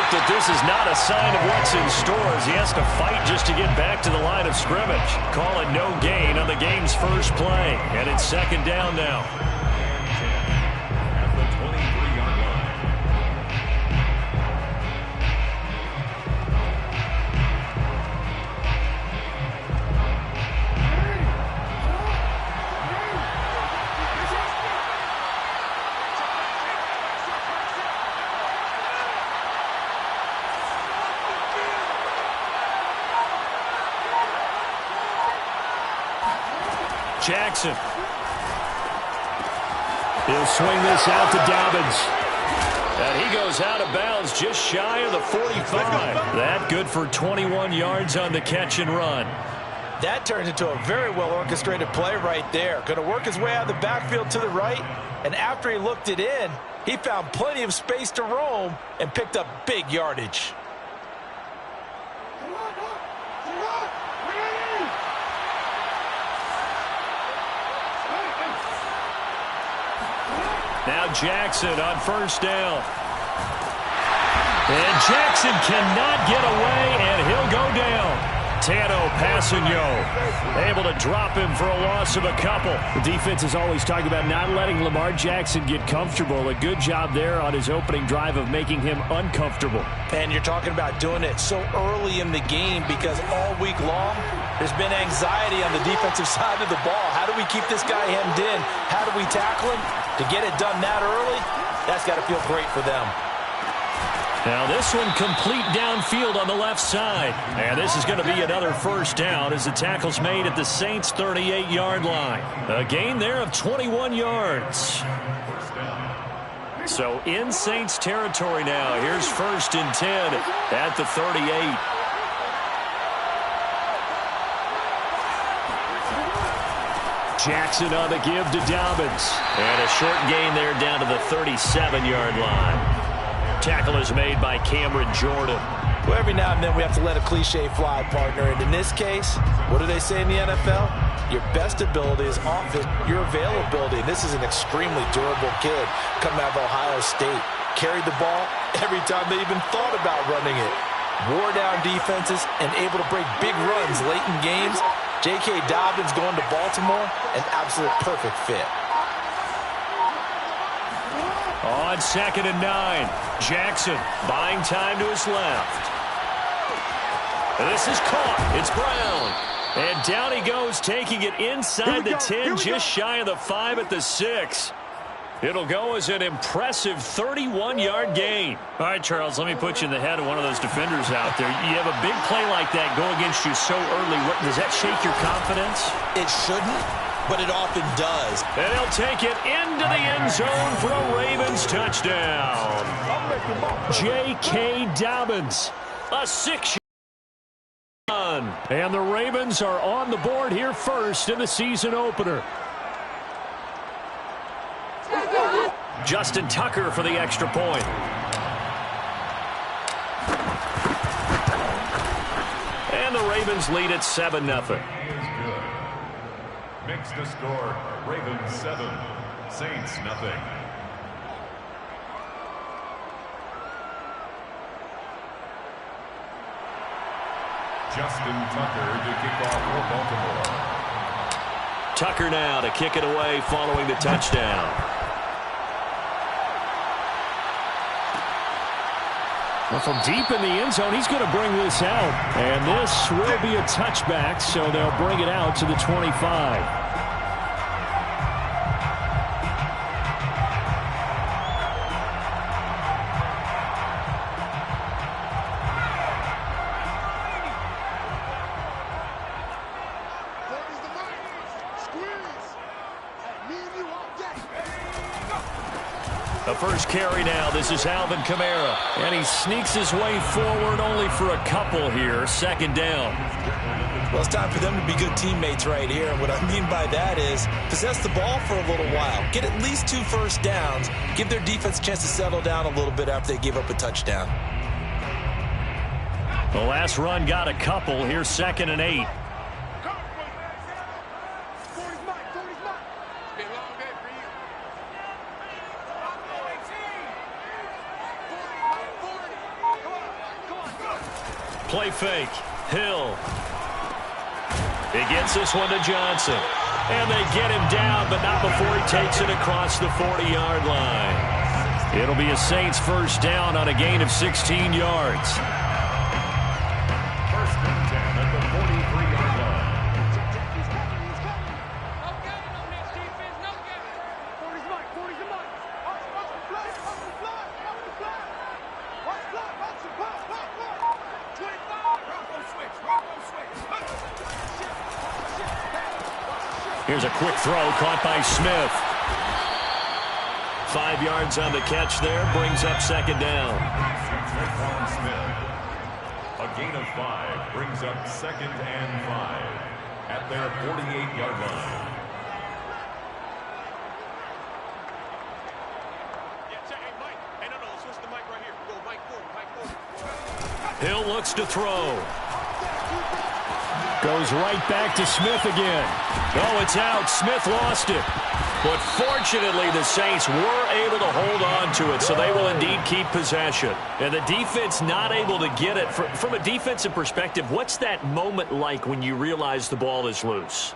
That this is not a sign of what's in store as he has to fight just to get back to the line of scrimmage. Call it no gain on the game's first play. And it's second down now. At the 23-yard line. Jackson. He'll swing this out to Dobbins. And he goes out of bounds just shy of the 45. That good for 21 yards on the catch and run. That turns into a very well-orchestrated play right there. Going to work his way out of the backfield to the right. And after he looked it in, he found plenty of space to roam and picked up big yardage. Now Jackson on first down. And Jackson cannot get away, and he'll go down. Tano Passanio able to drop him for a loss of a couple. The defense is always talking about not letting Lamar Jackson get comfortable. A good job there on his opening drive of making him uncomfortable. And you're talking about doing it so early in the game because all week long there's been anxiety on the defensive side of the ball. How do we keep this guy hemmed in? How do we tackle him? To get it done that early, that's got to feel great for them. Now this one complete downfield on the left side. And this is going to be another first down as the tackle's made at the Saints' 38-yard line. A gain there of 21 yards. So in Saints territory now. Here's 1st and 10 at the 38. Jackson on the give to Dobbins. And a short gain there down to the 37-yard line. Tackle is made by Cameron Jordan. Well, every now and then we have to let a cliche fly, partner. And in this case, what do they say in the NFL? Your best ability is often your availability. And this is an extremely durable kid coming out of Ohio State. Carried the ball every time they even thought about running it. Wore down defenses and able to break big runs late in games. J.K. Dobbins going to Baltimore, an absolute perfect fit. On 2nd and 9, Jackson buying time to his left. This is caught. It's Brown. And down he goes, taking it inside the 10, just shy of the 5 at the 6. It'll go as an impressive 31-yard gain. All right, Charles, let me put you in the head of one of those defenders out there. You have a big play like that go against you so early. Does that shake your confidence? It shouldn't, but it often does. And he'll take it into the end zone for a Ravens touchdown. J.K. Dobbins, a 6-yard run. And the Ravens are on the board here first in the season opener. Justin Tucker for the extra point. And the Ravens lead at 7-0. Makes the score Ravens 7, Saints nothing. Justin Tucker to kick off for Baltimore. Tucker now to kick it away following the touchdown. Well, from deep in the end zone, he's going to bring this out. And this will be a touchback, so they'll bring it out to the 25. The first carry now. This is Alvin Kamara. And he sneaks his way forward only for a couple here. 2nd down. Well, it's time for them to be good teammates right here. And what I mean by that is possess the ball for a little while. Get at least 2 first downs. Give their defense a chance to settle down a little bit after they give up a touchdown. The last run got a couple. Here's 2nd and 8. Play fake. Hill. He gets this one to Johnson. And they get him down, but not before he takes it across the 40-yard line. It'll be a Saints first down on a gain of 16 yards. First and 10 at the 43-yard line. Here's a quick throw caught by Smith. 5 yards on the catch there, brings up second down. Smith. A gain of 5 brings up second and 5 at their 48-yard line. Hill looks to throw. Goes right back to Smith again. Oh, it's out. Smith lost it. But fortunately, the Saints were able to hold on to it, so they will indeed keep possession. And the defense not able to get it. From a defensive perspective, what's that moment like when you realize the ball is loose?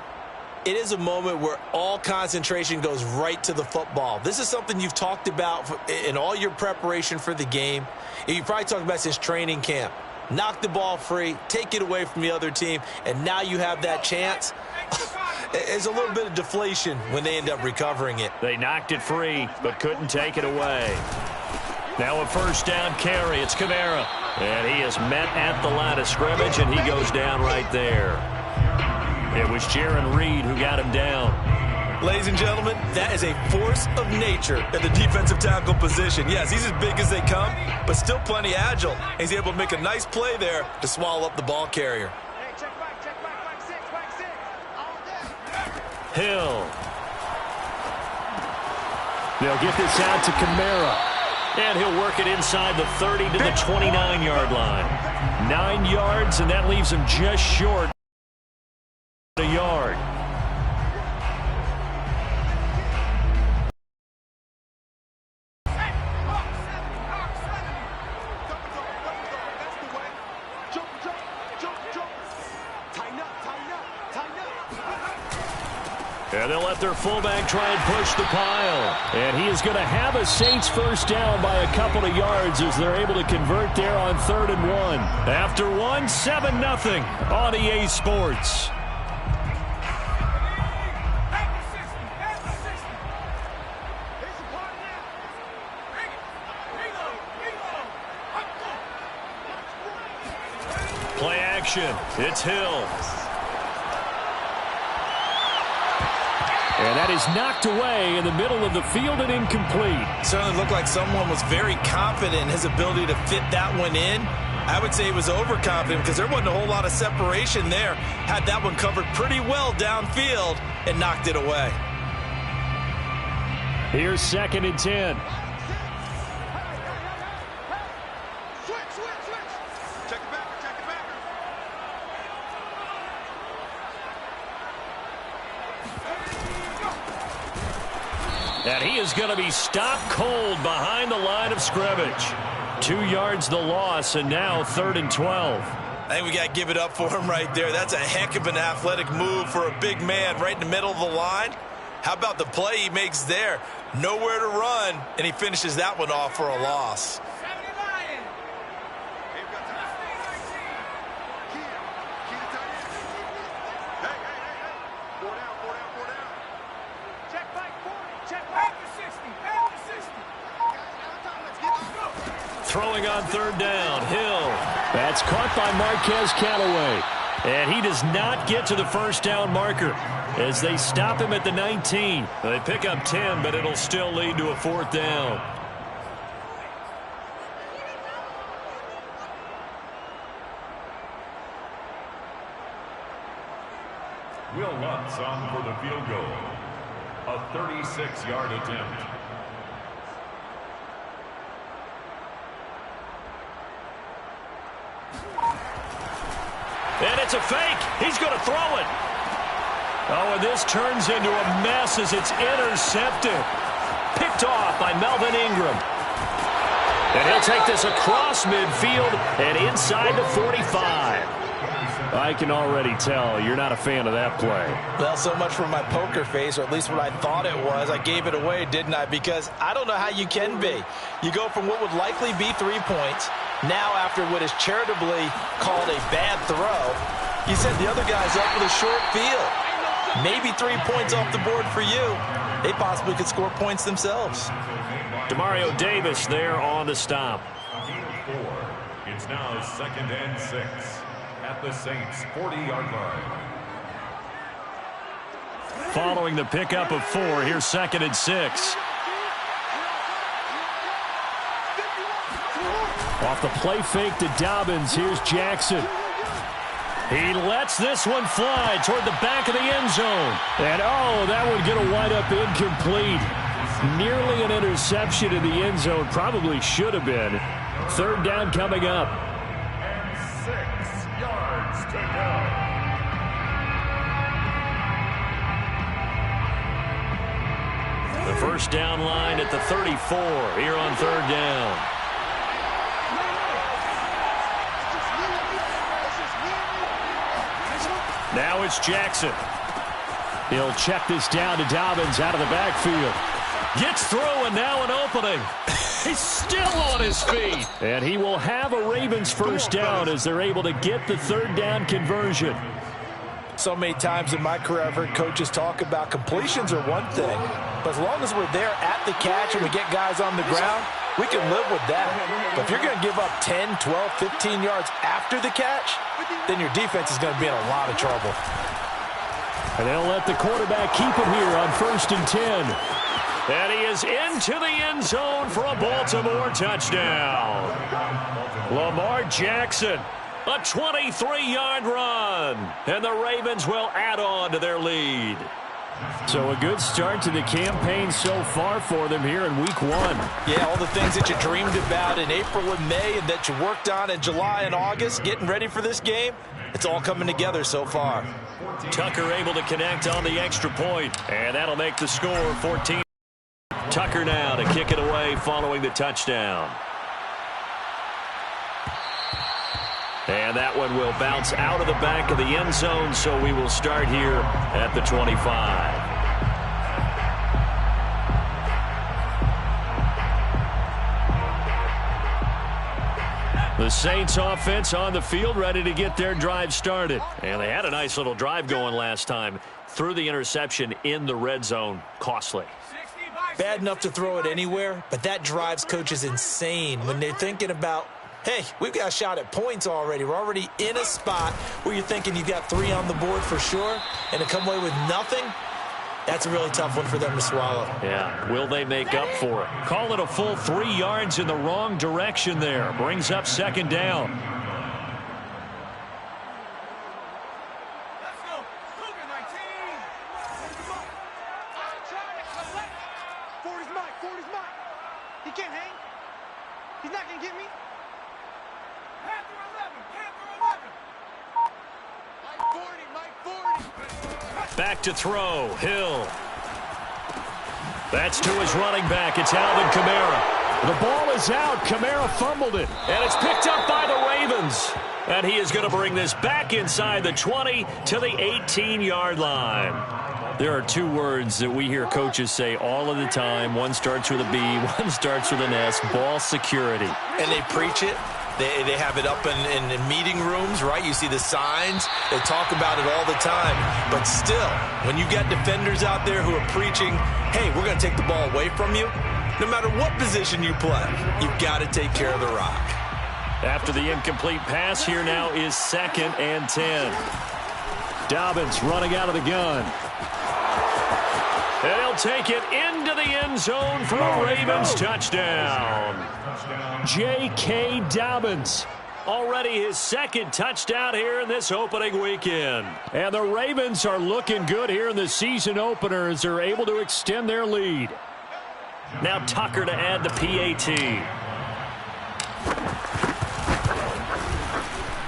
It is a moment where all concentration goes right to the football. This is something you've talked about in all your preparation for the game. And you probably talked about since training camp. Knock the ball free, take it away from the other team, and now you have that chance. There's a little bit of deflation when they end up recovering it. They knocked it free, but couldn't take it away. Now a first down carry. It's Kamara. And he is met at the line of scrimmage, and he goes down right there. It was Jaron Reed who got him down. Ladies and gentlemen, that is a force of nature at the defensive tackle position. Yes, he's as big as they come, but still plenty agile. He's able to make a nice play there to swallow up the ball carrier. Hill. They'll get this out to Kamara. And he'll work it inside the 30 to the 29-yard line. 9 yards, and that leaves him just short a yard. And they'll let their fullback try and push the pile. And he is going to have a Saints first down by a couple of yards as they're able to convert there on 3rd and 1. After 1, 7-0 on EA Sports. Play action. It's Hill. And that is knocked away in the middle of the field and incomplete. Certainly looked like someone was very confident in his ability to fit that one in. I would say he was overconfident because there wasn't a whole lot of separation there. Had that one covered pretty well downfield and knocked it away. Here's 2nd and 10. And he is going to be stopped cold behind the line of scrimmage. 2 yards the loss, and now 3rd and 12. I think we got to give it up for him right there. That's a heck of an athletic move for a big man right in the middle of the line. How about the play he makes there? Nowhere to run, and he finishes that one off for a loss. Throwing on 3rd down, Hill. That's caught by Marquez Callaway. And he does not get to the first down marker as they stop him at the 19. They pick up 10, but it'll still lead to a 4th down. Will Lutz on for the field goal. A 36-yard attempt. And it's a fake. He's going to throw it. Oh, and this turns into a mess as it's intercepted. Picked off by Melvin Ingram. And he'll take this across midfield and inside the 45. I can already tell you're not a fan of that play. Well, so much for my poker face, or at least what I thought it was. I gave it away, didn't I? Because I don't know how you can be. You go from what would likely be 3 points, now after what is charitably called a bad throw, you said the other guy's up with a short field. Maybe 3 points off the board for you. They possibly could score points themselves. Demario Davis there on the stop. It's now 2nd and 6 at the Saints' 40-yard line. Following the pickup of 4, here's 2nd and 6. Off the play fake to Dobbins, here's Jackson. He lets this one fly toward the back of the end zone. And, oh, that one going to wind up incomplete. Nearly an interception in the end zone. Probably should have been. 3rd down coming up. And 6 yards to go. The first down line at the 34 here on 3rd down. Now it's Jackson. He'll check this down to Dobbins out of the backfield. Gets through and now an opening. He's still on his feet. And he will have a Ravens first down as they're able to get the 3rd down conversion. So many times in my career I've heard coaches talk about completions are one thing, but as long as we're there at the catch and we get guys on the ground, we can live with that. But if you're going to give up 10, 12, 15 yards after the catch, then your defense is going to be in a lot of trouble. And they'll let the quarterback keep it here on 1st and 10. And he is into the end zone for a Baltimore touchdown. Lamar Jackson, a 23-yard run. And the Ravens will add on to their lead. So a good start to the campaign so far for them here in week 1. Yeah, all the things that you dreamed about in April and May and that you worked on in July and August, getting ready for this game, it's all coming together so far. Tucker able to connect on the extra point, and that'll make the score 14. Tucker now to kick it away following the touchdown. And that one will bounce out of the back of the end zone, so we will start here at the 25. The Saints offense on the field ready to get their drive started. And they had a nice little drive going last time. Threw the interception in the red zone. Costly. Bad enough to throw it anywhere, but that drives coaches insane when they're thinking about, hey, we've got a shot at points already. We're already in a spot where you're thinking you've got 3 on the board for sure, and to come away with nothing, that's a really tough one for them to swallow. Yeah, will they make up for it? Call it a full 3 yards in the wrong direction there. Brings up 2nd down. Let's go. Cougar 19. 40's mine. 40's mine. He can't hang. He's not going to get me. Panther 11. Panther 11. Mike 40. Back to throw. Hill. That's to his running back. It's Alvin Kamara. The ball is out. Kamara fumbled it. And it's picked up by the Ravens. And he is going to bring this back inside the 20 to the 18-yard line. There are 2 words that we hear coaches say all of the time. One starts with a B, one starts with an S. Ball security. And they preach it. They have it up in meeting rooms, right? You see the signs. They talk about it all the time. But still, when you got defenders out there who are preaching, hey, we're going to take the ball away from you, no matter what position you play, you've got to take care of the rock. After the incomplete pass, here now is 2nd and 10. Dobbins running out of the gun. And he'll take it into the end zone for a Ravens touchdown. J.K. Dobbins, already his 2nd touchdown here in this opening weekend. And the Ravens are looking good here in the season opener as they're able to extend their lead. Now Tucker to add the PAT.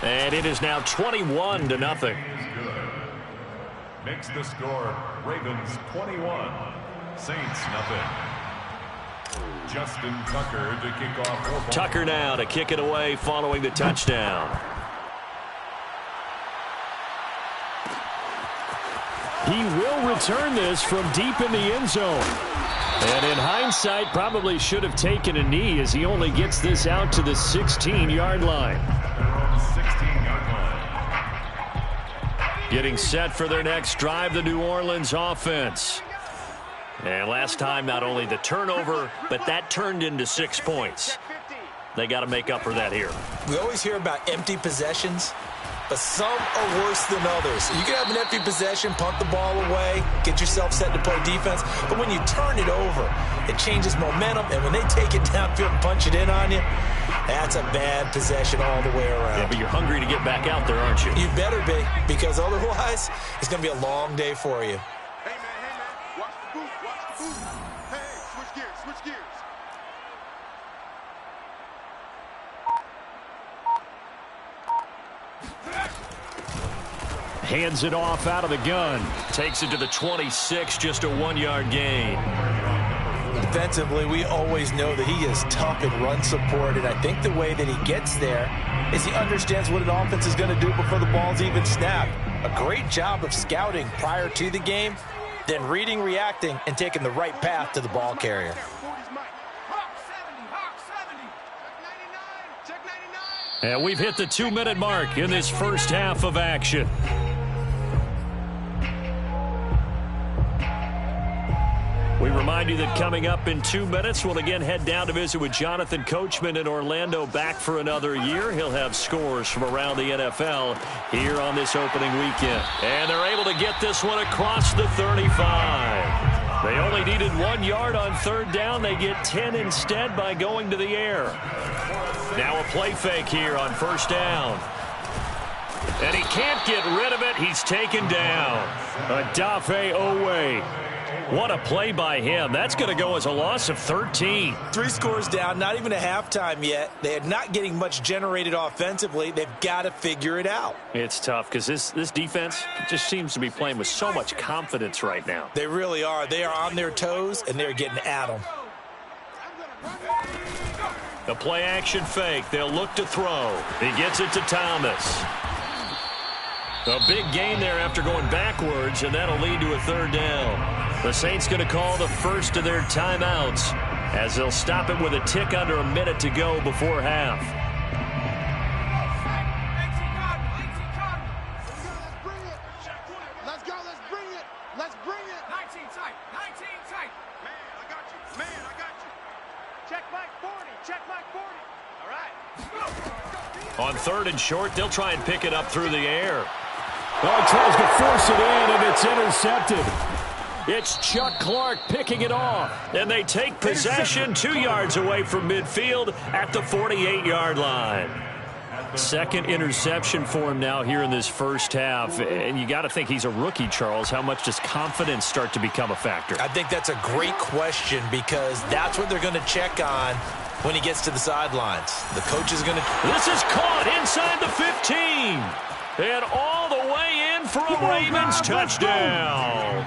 And it is now 21-0. Makes the score Ravens 21, Saints nothing. Justin Tucker to kick off for Tucker now to kick it away following the touchdown. He will return this from deep in the end zone. And in hindsight, probably should have taken a knee as he only gets this out to the 16-yard line. Getting set for their next drive, the New Orleans offense. And last time, not only the turnover, but that turned into 6 points. They got to make up for that here. We always hear about empty possessions, but some are worse than others. You can have an empty possession, punt the ball away, get yourself set to play defense, but when you turn it over, it changes momentum, and when they take it downfield and punch it in on you, that's a bad possession all the way around. Yeah, but you're hungry to get back out there, aren't you? You better be, because otherwise, it's going to be a long day for you. Hey, man, watch the boot, watch the boot. Hey, switch gears, switch gears. Hands it off out of the gun. Takes it to the 26, just a 1-yard gain. Defensively, we always know that he is tough in run support, and I think the way that he gets there is he understands what an offense is going to do before the ball's even snapped. A great job of scouting prior to the game, then reading, reacting, and taking the right path to the ball carrier. And we've hit the 2-minute mark in this first half of action. We remind you that coming up in 2 minutes, we'll again head down to visit with Jonathan Coachman in Orlando, back for another year. He'll have scores from around the NFL here on this opening weekend. And they're able to get this one across the 35. They only needed 1 yard on third down. They get 10 instead by going to the air. Now a play fake here on first down. And he can't get rid of it. He's taken down. Daboy away. What a play by him. That's going to go as a loss of 13. 3 scores down, not even a halftime yet. They are not getting much generated offensively. They've got to figure it out. It's tough because this defense just seems to be playing with so much confidence right now. They really are. They are on their toes, and they're getting at them. The play action fake. They'll look to throw. He gets it to Thomas. A big gain there after going backwards, and that'll lead to a third down. The Saints going to call the first of their timeouts as they'll stop it with a tick under a minute to go before half. Let's go, let's bring it. Let's bring it. 19 tight, 19 tight. Man, I got you. Man, I got you. Check Mike 40, check Mike 40. All right. On third and short, they'll try and pick it up through the air. Oh, he tries to force it in, and it's intercepted. It's Chuck Clark picking it off. And they take possession 2 yards away from midfield at the 48-yard line. Second interception for him now here in this first half. And you got to think he's a rookie, Charles. How much does confidence start to become a factor? I think that's a great question because that's what they're going to check on when he gets to the sidelines. The coach is going to... This is caught inside the 15. And all the way in for a Ravens touchdown.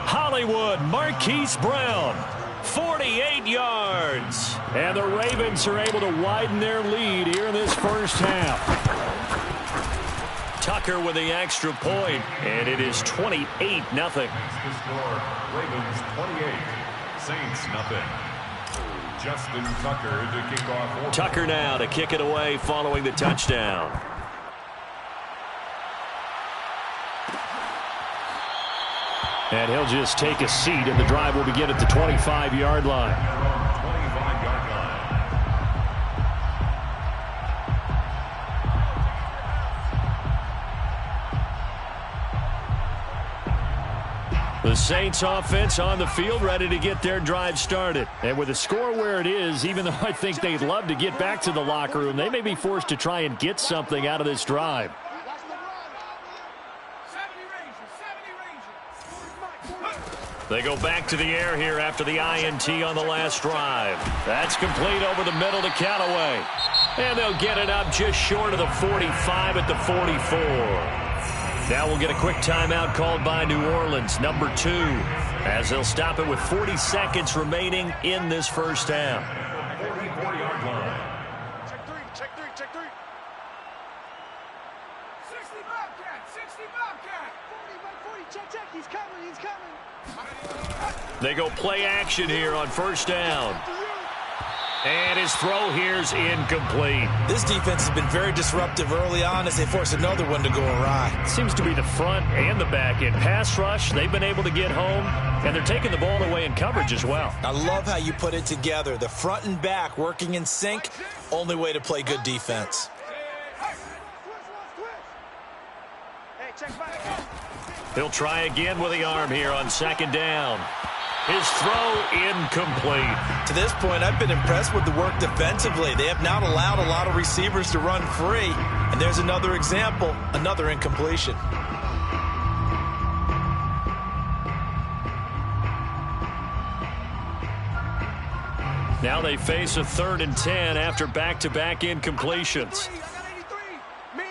Hollywood Marquise Brown, 48 yards. And the Ravens are able to widen their lead here in this first half. Tucker with the extra point, and it is 28-0. Ravens 28, Saints nothing. Justin Tucker to kick off. Tucker now to kick it away following the touchdown. And he'll just take a seat, and the drive will begin at the 25-yard line. 25-yard line. The Saints offense on the field ready to get their drive started. And with the score where it is, even though I think they'd love to get back to the locker room, they may be forced to try and get something out of this drive. They go back to the air here after the INT on the last drive. That's complete over the middle to Callaway. And they'll get it up just short of the 45 at the 44. Now we'll get a quick timeout called by New Orleans, number 2, as they'll stop it with 40 seconds remaining in this first half. 44-yard line. Check three. 60 Bobcat, 60 Bobcat. 40, check, he's coming. They go play action here on first down. And his throw here's incomplete. This defense has been very disruptive early on as they force another one to go awry. Seems to be the front and the back end. Pass rush, they've been able to get home, and they're taking the ball away in coverage as well. I love how you put it together. The front and back working in sync. Only way to play good defense. He'll try again with the arm here on second down. His throw incomplete. To this point, I've been impressed with the work defensively. They have not allowed a lot of receivers to run free. And there's another example, another incompletion. Now they face a 3rd and 10 after back-to-back incompletions. Me.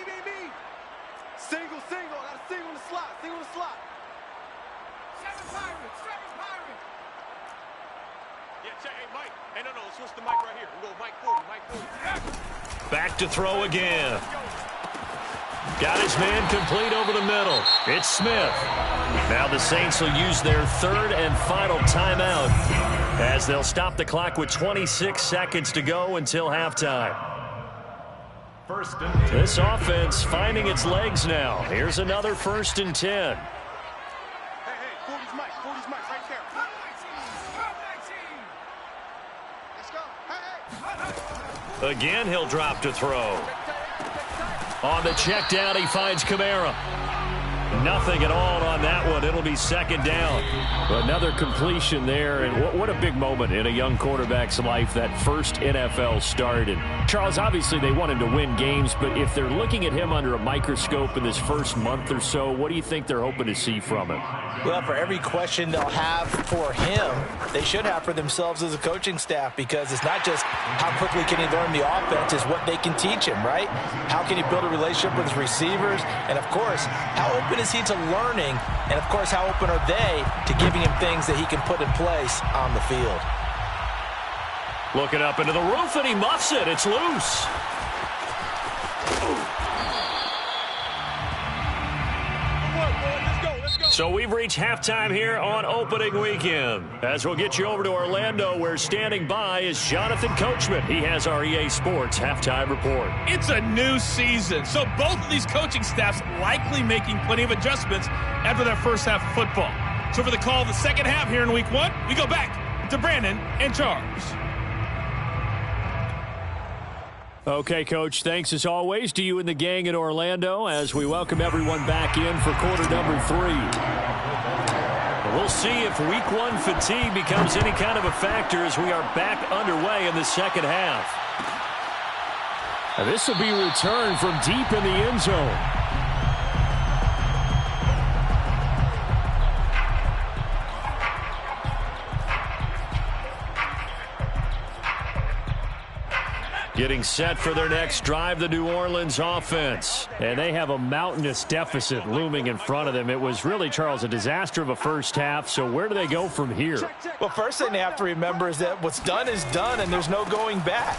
Single. I got a single in the slot. 7 Pirates. Yeah, check. Hey, Mike. Hey, no. Switch the mic right here. We'll go Mike 40. Back to throw again. Got his man complete over the middle. It's Smith. Now the Saints will use their 3rd and final timeout as they'll stop the clock with 26 seconds to go until halftime. First and 10. This offense finding its legs now. Here's another 1st and 10. Hey, 40's Mike, right there. 19. Let's go. Hey. Again, he'll drop to throw. On the check down, he finds Kamara. Nothing at all on that one. It'll be second down. Another completion there, and what a big moment in a young quarterback's life, that first NFL start. And Charles, obviously they want him to win games, but if they're looking at him under a microscope in this first month or so, what do you think they're hoping to see from him? Well, for every question they'll have for him, they should have for themselves as a coaching staff, because it's not just how quickly can he learn the offense, it's what they can teach him, right? How can he build a relationship with his receivers? And, of course, how open is he to learning? And, of course, how open are they to giving him things that he can put in place on the field? Looking up into the roof, and he muffs it. It's loose. So we've reached halftime here on opening weekend. As we'll get you over to Orlando, where standing by is Jonathan Coachman. He has our EA Sports halftime report. It's a new season, so both of these coaching staffs likely making plenty of adjustments after their first half of football. So for the call of the second half here in week 1, we go back to Brandon and Charles. Okay, Coach, thanks as always to you and the gang in Orlando as we welcome everyone back in for quarter number 3. We'll see if week 1 fatigue becomes any kind of a factor as we are back underway in the second half. Now, this will be returned from deep in the end zone. Getting set for their next drive, the New Orleans offense. And they have a mountainous deficit looming in front of them. It was really, Charles, a disaster of a first half. So where do they go from here? Well, first thing they have to remember is that what's done is done, and there's no going back.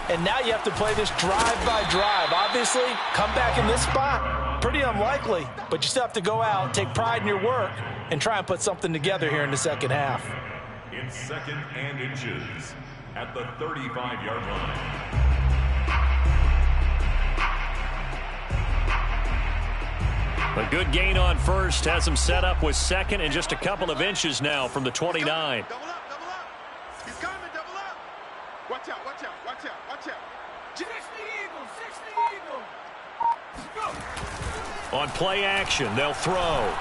And now you have to play this drive by drive. Obviously, come back in this spot, pretty unlikely. But you still have to go out, take pride in your work, and try and put something together here in the second half. In 2nd and inches at the 35-yard line. A good gain on first has him set up with 2nd and just a couple of inches now from the 29. Double up. He's coming, double up. Watch out. 60 Eagle. Go. On play action, they'll throw.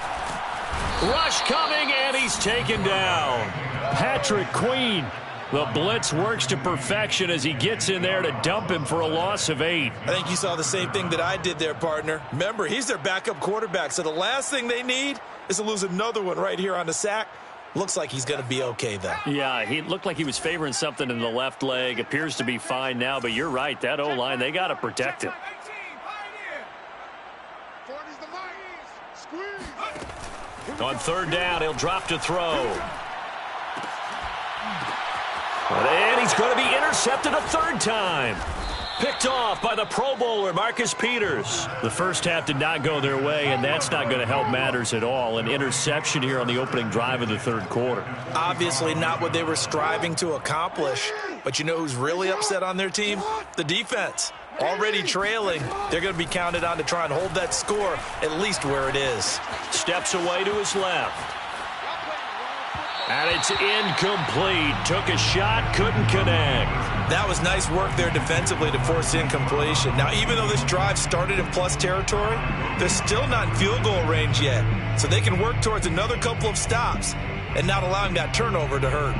Rush coming, and he's taken down. Patrick Queen. The blitz works to perfection as he gets in there to dump him for a loss of 8. I think you saw the same thing that I did there, partner. Remember, he's their backup quarterback, so the last thing they need is to lose another one right here on the sack. Looks like he's going to be okay, though. Yeah, he looked like he was favoring something in the left leg. Appears to be fine now, but you're right. That O-line, they got to protect him. 40's the mic. On third down, he'll drop to throw. And he's going to be intercepted a third time. Picked off by the Pro Bowler, Marcus Peters. The first half did not go their way, and that's not going to help matters at all. An interception here on the opening drive of the third quarter. Obviously not what they were striving to accomplish. But you know who's really upset on their team? The defense. Already trailing. They're going to be counted on to try and hold that score at least where it is. Steps away to his left. And it's incomplete. Took a shot, couldn't connect. That was nice work there defensively to force incompletion. Now, even though this drive started in plus territory, they're still not in field goal range yet. So they can work towards another couple of stops and not allowing that turnover to hurt.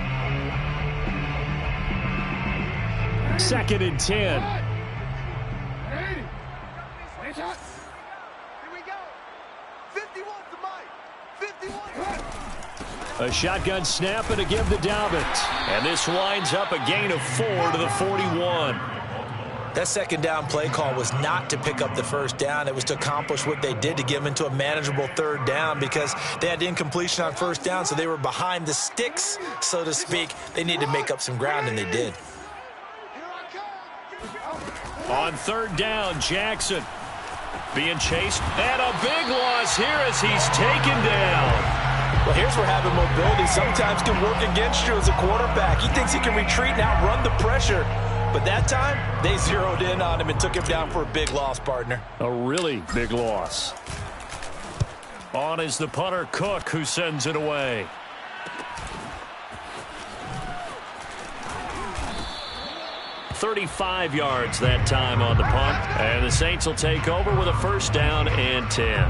2nd and 10. Here we go. 51 to Mike. 51. A shotgun snap and a give to Dalvin. And this winds up a gain of 4 to the 41. That second down play call was not to pick up the first down. It was to accomplish what they did to get them into a manageable third down because they had incompletion on first down, so they were behind the sticks, so to speak. They needed to make up some ground, and they did. On third down, Jackson being chased. And a big loss here as he's taken down. Well, here's where having mobility sometimes can work against you as a quarterback. He thinks he can retreat and outrun the pressure. But that time, they zeroed in on him and took him down for a big loss, partner. A really big loss. On is the punter, Cook, who sends it away. "35 yards that time on the punt. And the Saints will take over with a first down and 10.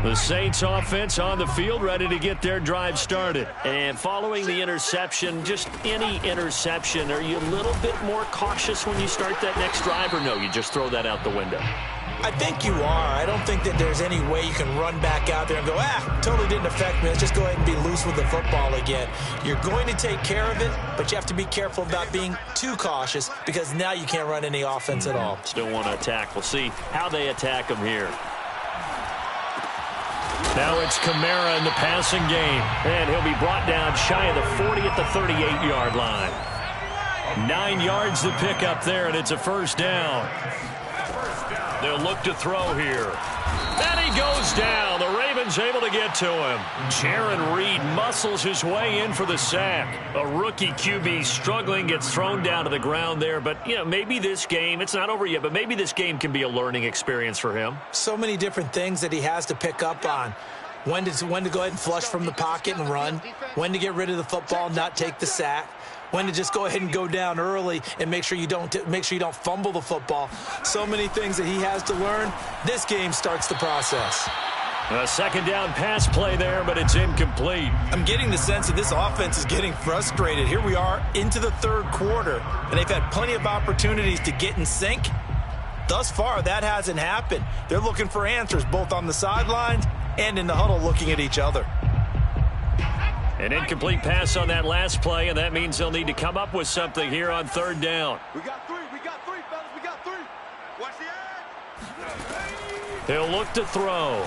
The Saints offense on the field, ready to get their drive started. And following the interception, just any interception, are you a little bit more cautious when you start that next drive, or no, you just throw that out the window? I think you are. I don't think that there's any way you can run back out there and go, totally didn't affect me. Let's just go ahead and be loose with the football again. You're going to take care of it, but you have to be careful about being too cautious because now you can't run any offense at all. Still want to attack. We'll see how they attack them here. Now it's Kamara in the passing game. And he'll be brought down shy of the 40 at the 38-yard line. 9 yards to pick up there, and it's a first down. They'll look to throw here. And he goes down. The Ravens able to get to him. Jaron Reed muscles his way in for the sack. A rookie QB struggling, gets thrown down to the ground there. But, you know, maybe this game, it's not over yet, but maybe this game can be a learning experience for him. So many different things that he has to pick up on. When to go ahead and flush from the pocket and run. When to get rid of the football and not take the sack. When to just go ahead and go down early and make sure you don't fumble the football. So many things that he has to learn. This game starts the process. A second down pass play there, but it's incomplete. I'm getting the sense that this offense is getting frustrated. Here we are into the third quarter, and they've had plenty of opportunities to get in sync. Thus far, that hasn't happened. They're looking for answers both on the sidelines and in the huddle looking at each other. An incomplete pass on that last play, and that means they'll need to come up with something here on third down. We got three, fellas, we got three. Watch the edge. They'll look to throw.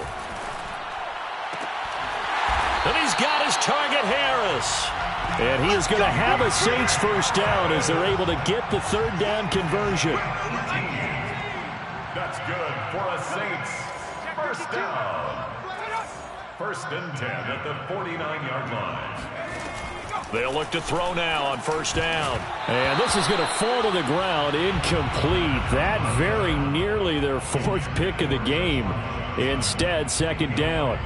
And he's got his target, Harris. And he is going to have a Saints first down as they're able to get the third down conversion. That's good for a Saints first down. 1st and 10 at the 49-yard line. They'll look to throw now on first down. And this is going to fall to the ground, incomplete. That very nearly their 4th pick of the game. Instead, second down.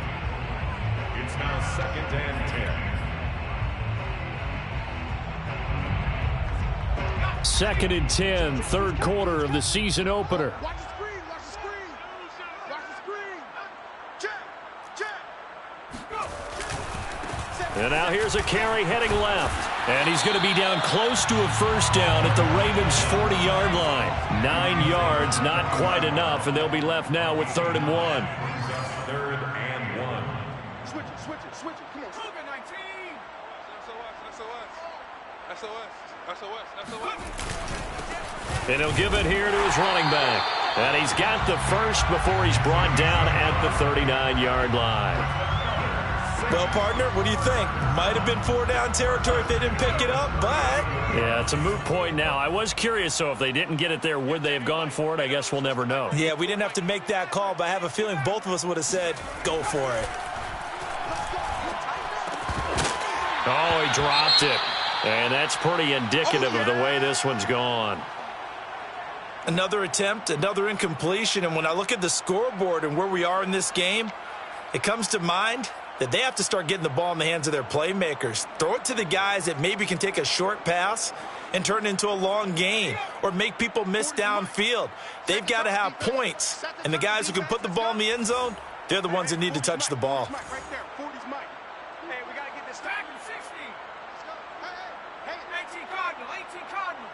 It's now 2nd and 10. 2nd and 10, third quarter of the season opener. Watch the screen, watch the screen. Watch the screen. Check. And now here's a carry heading left. And he's going to be down close to a first down at the Ravens' 40-yard line. 9 yards, not quite enough, and they'll be left now with 3rd and 1. 3rd and 1. Switch it. Come on. Move it, 19. SOS. And he'll give it here to his running back. And he's got the first before he's brought down at the 39-yard line. Well, partner, what do you think? Might have been 4-down territory if they didn't pick it up, but... Yeah, it's a moot point now. I was curious, so if they didn't get it there, would they have gone for it? I guess we'll never know. Yeah, we didn't have to make that call, but I have a feeling both of us would have said, go for it. Oh, he dropped it. And that's pretty indicative of the way this one's gone. Another attempt, another incompletion, and when I look at the scoreboard and where we are in this game, it comes to mind that they have to start getting the ball in the hands of their playmakers. Throw it to the guys that maybe can take a short pass and turn it into a long gain or make people miss downfield. They've got to have points, and the guys who can put the ball in the end zone, they're the ones that need to touch the ball. Right there, 40's Mike. Hey, we got to get this back in 60. Hey, 18 Cardinal.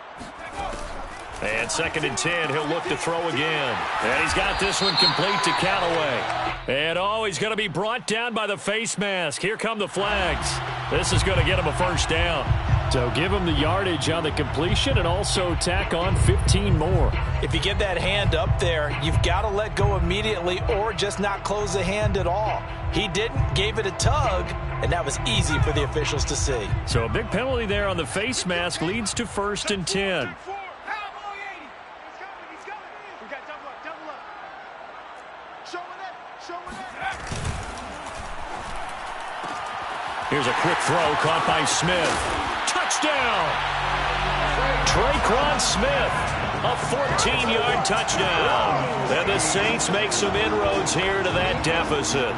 And 2nd and 10, he'll look to throw again. And he's got this one complete to Callaway. And, he's going to be brought down by the face mask. Here come the flags. This is going to get him a first down. So give him the yardage on the completion and also tack on 15 more. If you get that hand up there, you've got to let go immediately or just not close the hand at all. He didn't, gave it a tug, and that was easy for the officials to see. So a big penalty there on the face mask leads to 1st and 10. Here's a quick throw caught by Smith. Touchdown! Traquan Smith, a 14-yard touchdown. And the Saints make some inroads here to that deficit.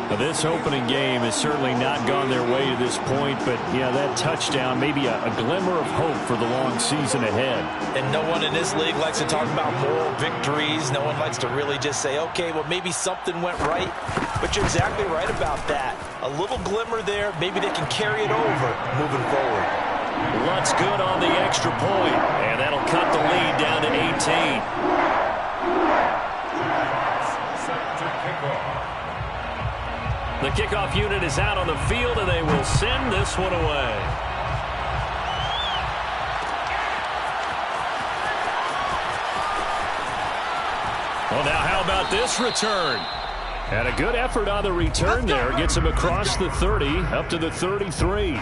Now, this opening game has certainly not gone their way to this point, but, yeah, that touchdown may be a glimmer of hope for the long season ahead. And no one in this league likes to talk about moral victories. No one likes to really just say, okay, well, maybe something went right. But you're exactly right about that. A little glimmer there. Maybe they can carry it over moving forward. Lutz good on the extra point, and that'll cut the lead down to 18. Set to kickoff. The kickoff unit is out on the field, and they will send this one away. Well, now how about this return? And a good effort on the return there. Gets him across the 30, up to the 33.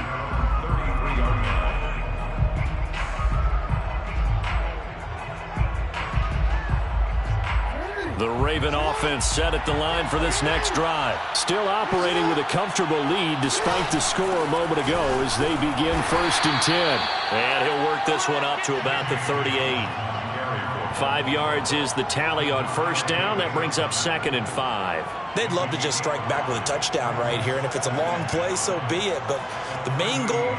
The Raven offense set at the line for this next drive. Still operating with a comfortable lead despite the score a moment ago as they begin 1st and 10. And he'll work this one up to about the 38. 5 yards is the tally on 1st down. That brings up 2nd and 5. They'd love to just strike back with a touchdown right here, and if it's a long play, so be it. But the main goal,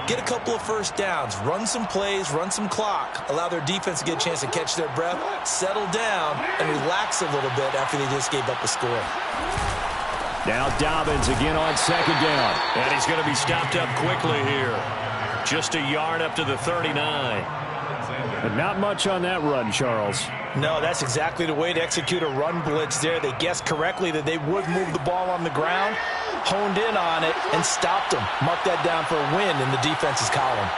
get a couple of 1st downs, run some plays, run some clock, allow their defense to get a chance to catch their breath, settle down, and relax a little bit after they just gave up a score. Now Dobbins again on 2nd down. And he's going to be stopped up quickly here. Just a yard up to the 39. But not much on that run, Charles. No, that's exactly the way to execute a run blitz there. They guessed correctly that they would move the ball on the ground, honed in on it, and stopped them. Mark that down for a win in the defense's column.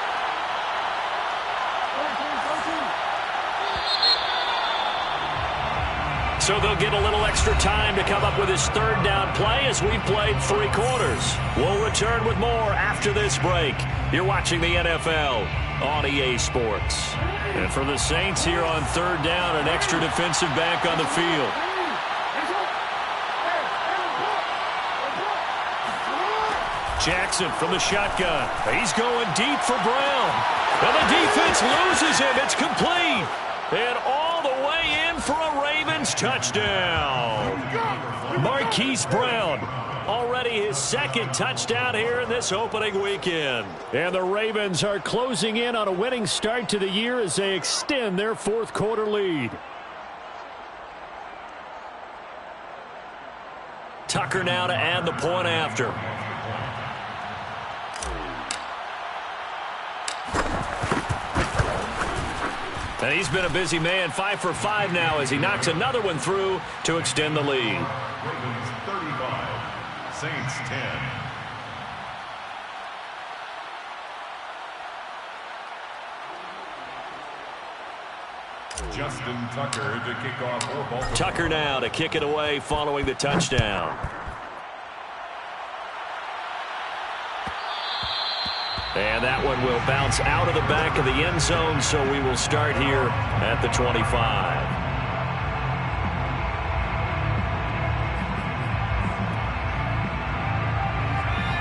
So they'll get a little extra time to come up with his 3rd down play as we've played 3 quarters. We'll return with more after this break. You're watching the NFL on EA Sports. And for the Saints here on 3rd down, an extra defensive back on the field. Jackson from the shotgun. He's going deep for Brown. And the defense loses him. It's complete. And all the way in for a Ravens touchdown. Marquise Brown, already his 2nd touchdown here in this opening weekend. And the Ravens are closing in on a winning start to the year as they extend their 4th quarter lead. Tucker now to add the point after. And he's been a busy man, 5 for 5 now as he knocks another one through to extend the lead. Ravens 35, Saints 10. Justin Tucker to kick off for Baltimore. Tucker now to kick it away following the touchdown. And that one will bounce out of the back of the end zone, so we will start here at the 25.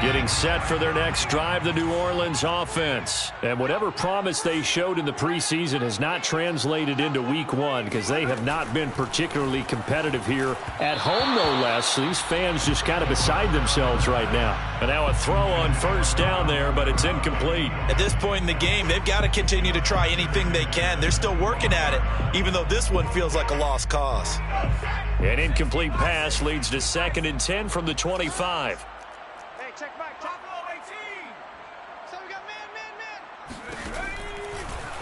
Getting set for their next drive, the New Orleans offense. And whatever promise they showed in the preseason has not translated into week one because they have not been particularly competitive here at home, no less. So these fans just kind of beside themselves right now. And now a throw on first down there, but it's incomplete. At this point in the game, they've got to continue to try anything they can. They're still working at it, even though this one feels like a lost cause. An incomplete pass leads to 2nd and 10 from the 25. Check back, top row 18. So we got man.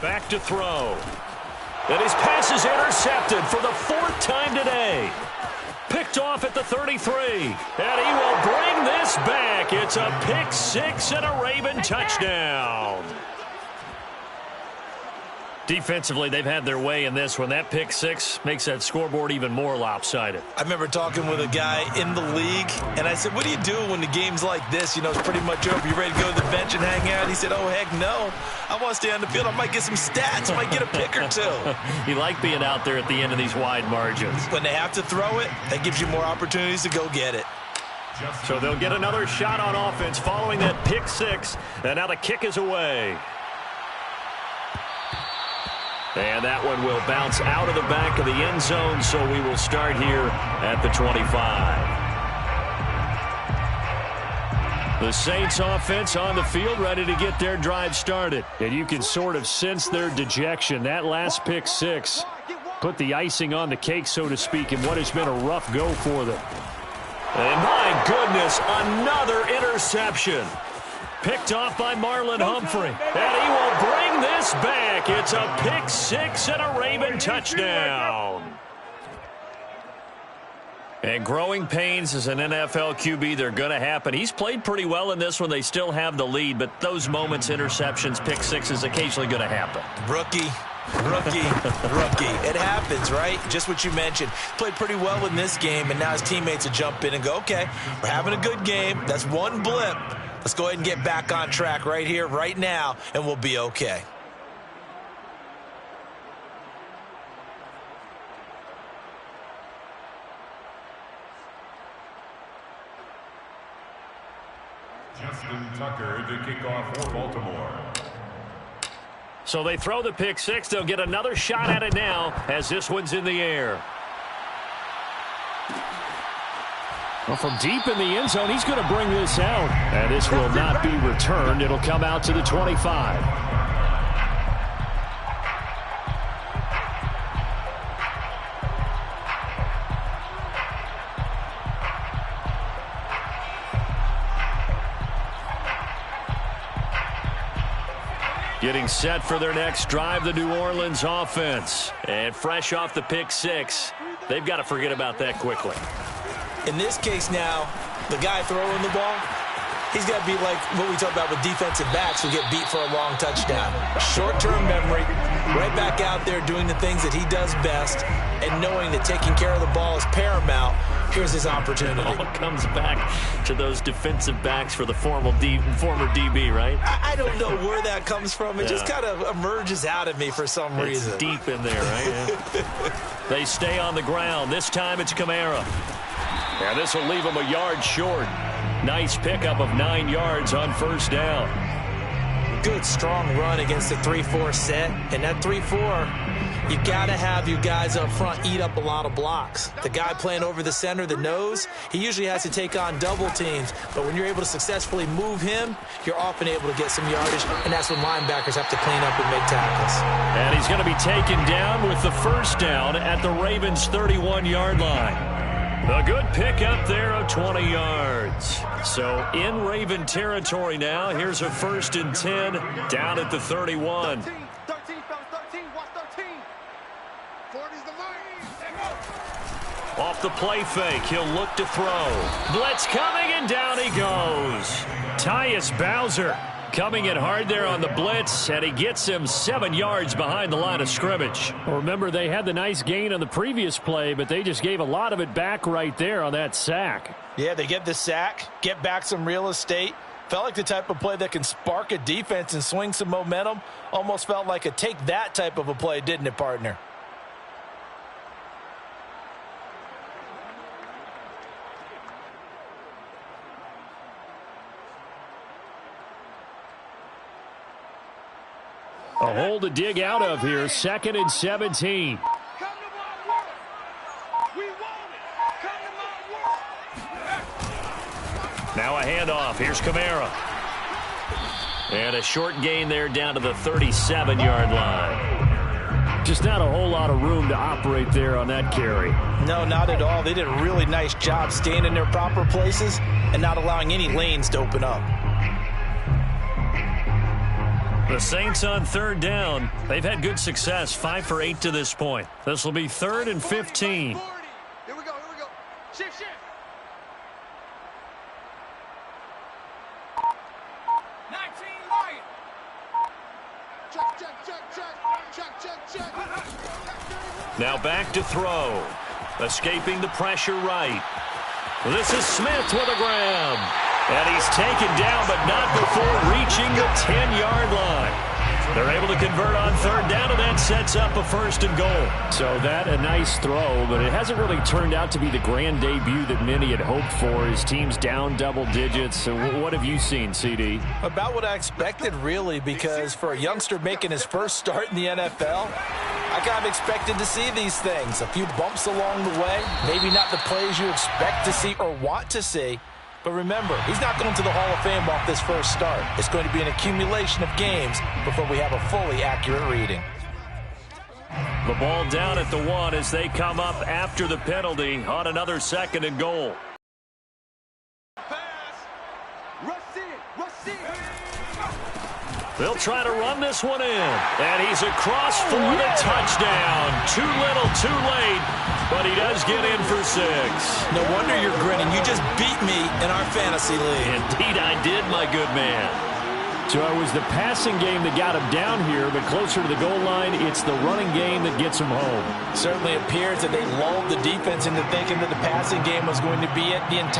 Back to throw. And his pass is intercepted for the 4th time today. Picked off at the 33. And he will bring this back. It's a pick 6 and a Raven touchdown. Defensively, they've had their way in this one. That pick 6 makes that scoreboard even more lopsided. I remember talking with a guy in the league, and I said, what do you do when the game's like this? You know, it's pretty much over. You ready to go to the bench and hang out? He said, oh, heck no. I want to stay on the field. I might get some stats. I might get a pick or two. You like being out there at the end of these wide margins. When they have to throw it, that gives you more opportunities to go get it. So they'll get another shot on offense following that pick 6, and now the kick is away. And that one will bounce out of the back of the end zone, so we will start here at the 25. The Saints offense on the field ready to get their drive started. And you can sort of sense their dejection. That last pick 6 put the icing on the cake, so to speak, in what has been a rough go for them. And my goodness, another interception. Picked off by Marlon Humphrey. And he will bring this back. It's a pick 6 and a Raven touchdown. And growing pains as an NFL QB, they're going to happen. He's played pretty well in this one. They still have the lead, but those moments, interceptions, pick 6 is occasionally going to happen. Rookie. It happens, right? Just what you mentioned. Played pretty well in this game, and now his teammates will jump in and go, okay, we're having a good game. That's one blip. Let's go ahead and get back on track right here, right now, and we'll be okay. Justin Tucker to kick off for Baltimore. So they throw the pick 6. They'll get another shot at it now as this one's in the air. Well, from deep in the end zone, he's going to bring this out. And this will not be returned. It'll come out to the 25. Getting set for their next drive, the New Orleans offense. And fresh off the pick 6, they've got to forget about that quickly. In this case now, the guy throwing the ball, he's got to be like what we talk about with defensive backs who get beat for a long touchdown. Short-term memory, right back out there doing the things that he does best, and knowing that taking care of the ball is paramount. Here's his opportunity. It all comes back to those defensive backs for the former DB, right? I don't know where that comes from. It just kind of emerges out of me for some reason. It's deep in there, right? Yeah. They stay on the ground. This time it's Kamara. And this will leave him a yard short. Nice pickup of 9 yards on first down. Good, strong run against the 3-4 set. And that 3-4, you got to have you guys up front eat up a lot of blocks. The guy playing over the center, the nose, he usually has to take on double teams. But when you're able to successfully move him, you're often able to get some yardage. And that's when linebackers have to clean up and make tackles. And he's going to be taken down with the first down at the Ravens' 31-yard line. A good pick up there of 20 yards. So in Raven territory now. Here's a 1st and 10 down at the 31. 13, fellas, 13. Watch 13. 40's the line. Off the play fake, he'll look to throw. Blitz coming, and down he goes. Tyus Bowser Coming in hard there on the blitz, and he gets him 7 yards behind the line of scrimmage. Well, remember, they had the nice gain on the previous play, but they just gave a lot of it back right there on that sack. Yeah, they get the sack, get back some real estate. Felt like the type of play that can spark a defense and swing some momentum. Almost felt like a take that type of a play, didn't it, partner? A hole to dig out of here. 2nd and 17. Come to my world. We want it. Come to my world. Now a handoff. Here's Kamara. And a short gain there down to the 37-yard line. Just not a whole lot of room to operate there on that carry. No, not at all. They did a really nice job staying in their proper places and not allowing any lanes to open up. The Saints on 3rd down. They've had good success, 5 for 8 to this point. This will be 3rd and 15. 40. Here we go. Shift. Check. Now back to throw. Escaping the pressure right. This is Smith with a grab. And he's taken down, but not before reaching the 10-yard line. They're able to convert on 3rd down, and that sets up a 1st and goal. So that a nice throw, but it hasn't really turned out to be the grand debut that many had hoped for. His team's down double digits. So what have you seen, CD? About what I expected, really, because for a youngster making his first start in the NFL, I kind of expected to see these things. A few bumps along the way, maybe not the plays you expect to see or want to see. But remember, he's not going to the Hall of Fame off this first start. It's going to be an accumulation of games before we have a fully accurate reading. The ball down at the 1 as they come up after the penalty on another 2nd and goal. They'll try to run this one in. And he's across for the touchdown. Too little, too late. But he does get in for 6. No wonder you're grinning. You just beat me in our fantasy league. Indeed I did, my good man. So it was the passing game that got him down here, but closer to the goal line, it's the running game that gets him home. Certainly appears that they lulled the defense into thinking that the passing game was going to be it the entire